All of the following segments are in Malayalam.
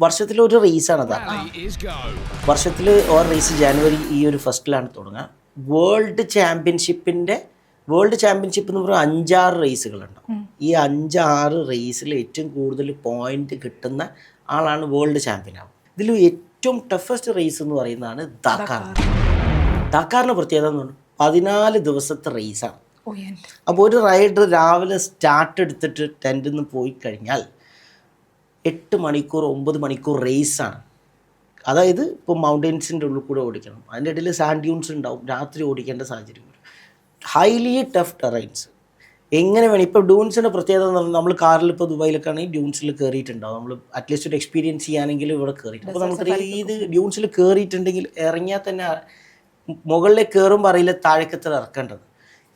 വർഷത്തിലൊരു റേസാണ് അത്. വർഷത്തിൽ ഒരു റേസ് ജനുവരി ഈ ഒരു ഫസ്റ്റിലാണ് തുടങ്ങുക. വേൾഡ് ചാമ്പ്യൻഷിപ്പ് എന്ന് പറയുമ്പോൾ 5-6 റേസുകളുണ്ടാവും. ഈ 5-6 റേസിൽ ഏറ്റവും കൂടുതൽ പോയിന്റ് കിട്ടുന്ന ആളാണ് വേൾഡ് ചാമ്പ്യൻ ആവും. ഇതിൽ ഏറ്റവും ടഫസ്റ്റ് റേസ് എന്ന് പറയുന്നതാണ് ദാക്കാർ. ദാക്കാറിൻ്റെ പ്രത്യേകത എന്ന് പറഞ്ഞാൽ 14 ദിവസത്തെ റേസാണ്. അപ്പോൾ ഒരു റൈഡർ രാവിലെ സ്റ്റാർട്ട് എടുത്തിട്ട് ടെൻറ്റിൽ നിന്ന് പോയി കഴിഞ്ഞാൽ 8 മണിക്കൂർ 9 മണിക്കൂർ റേസാണ്. അതായത് ഇപ്പോൾ മൗണ്ടൻസിൻ്റെ ഉള്ളിൽ കൂടെ ഓടിക്കണം, അതിൻ്റെ ഇടയിൽ സാൻഡ് ഡ്യൂൺസ് ഉണ്ടാവും, രാത്രി ഓടിക്കേണ്ട സാഹചര്യം വരും. Highly tough terrains. എങ്ങനെ വേണം ഇപ്പോൾ ഡ്യൂൺസിൻ്റെ പ്രത്യേകത എന്ന് പറഞ്ഞാൽ നമ്മൾ കാറിൽ ഇപ്പോൾ ദുബായിലൊക്കെ ആണെങ്കിൽ ഡ്യൂൺസിൽ കയറിയിട്ടുണ്ടാവും. നമ്മൾ അറ്റ്ലീസ്റ്റ് ഒരു എക്സ്പീരിയൻസ് ചെയ്യാനെങ്കിലും ഇവിടെ കയറിയിട്ട് അപ്പോൾ നമുക്കറിയാം ഇത് ഡ്യൂൺസിൽ കയറിയിട്ടുണ്ടെങ്കിൽ ഇറങ്ങിയാൽ തന്നെ മുകളിലേക്ക് കയറുമ്പോൾ അറിയില്ല താഴേക്കത്ര ഇറക്കേണ്ടത്.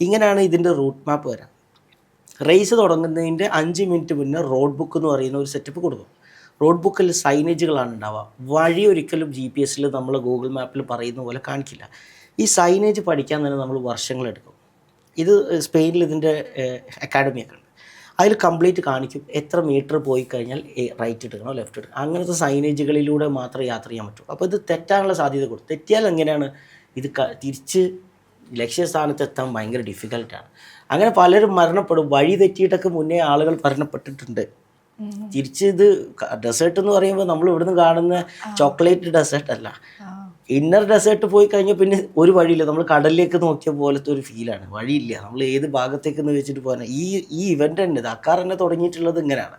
ഇങ്ങനെയാണ് ഇതിൻ്റെ റൂട്ട് മാപ്പ് വരാം. റേസ് തുടങ്ങുന്നതിൻ്റെ 5 മിനിറ്റ് മുന്നേ റോഡ് ബുക്ക് എന്ന് പറയുന്ന ഒരു സെറ്റപ്പ് കൊടുക്കും. റോഡ് ബുക്കിൽ സൈനേജുകളാണ് ഉണ്ടാവുക. വഴി ഒരിക്കലും GPS നമ്മൾ ഗൂഗിൾ മാപ്പിൽ പറയുന്ന പോലെ കാണിക്കില്ല. ഈ സൈനേജ് പഠിക്കാൻ തന്നെ നമ്മൾ വർഷങ്ങളെടുക്കും. ഇത് സ്പെയിനിൽ ഇതിൻ്റെ അക്കാഡമിയൊക്കെ ഉണ്ട്. അതിൽ കംപ്ലീറ്റ് കാണിക്കും എത്ര മീറ്റർ പോയി കഴിഞ്ഞാൽ റൈറ്റ് എടുക്കണോ ലെഫ്റ്റ് എടുക്കണം. അങ്ങനത്തെ സൈനേജുകളിലൂടെ മാത്രമേ യാത്ര ചെയ്യാൻ പറ്റൂ. അപ്പോൾ ഇത് തെറ്റാനുള്ള സാധ്യത കൊടുക്കും. തെറ്റിയാൽ എങ്ങനെയാണ് ഇത് തിരിച്ച് ലക്ഷ്യസ്ഥാനത്ത് എത്താൻ ഭയങ്കര ഡിഫിക്കൽട്ടാണ്. അങ്ങനെ പലരും മരണപ്പെടും. വഴി തെറ്റിയിട്ടൊക്കെ മുന്നേ ആളുകൾ മരണപ്പെട്ടിട്ടുണ്ട്. തിരിച്ച് ഇത് ഡെസേർട്ട് എന്ന് പറയുമ്പോൾ നമ്മൾ ഇവിടുന്ന് കാണുന്ന ചോക്ലേറ്റ് ഡെസേർട്ട് അല്ല, ഇന്നർ ഡെസേർട്ട് പോയി കഴിഞ്ഞാൽ പിന്നെ ഒരു വഴിയില്ല. നമ്മൾ കടലിലേക്ക് നോക്കിയ പോലത്തെ ഒരു ഫീലാണ്. വഴിയില്ല, നമ്മൾ ഏത് ഭാഗത്തേക്കെന്ന് വെച്ചിട്ട് പോകാൻ. ഈ ഇവൻ്റ് തന്നെ ദാക്കാർ തന്നെ തുടങ്ങിയിട്ടുള്ളത് ഇങ്ങനെയാണ്.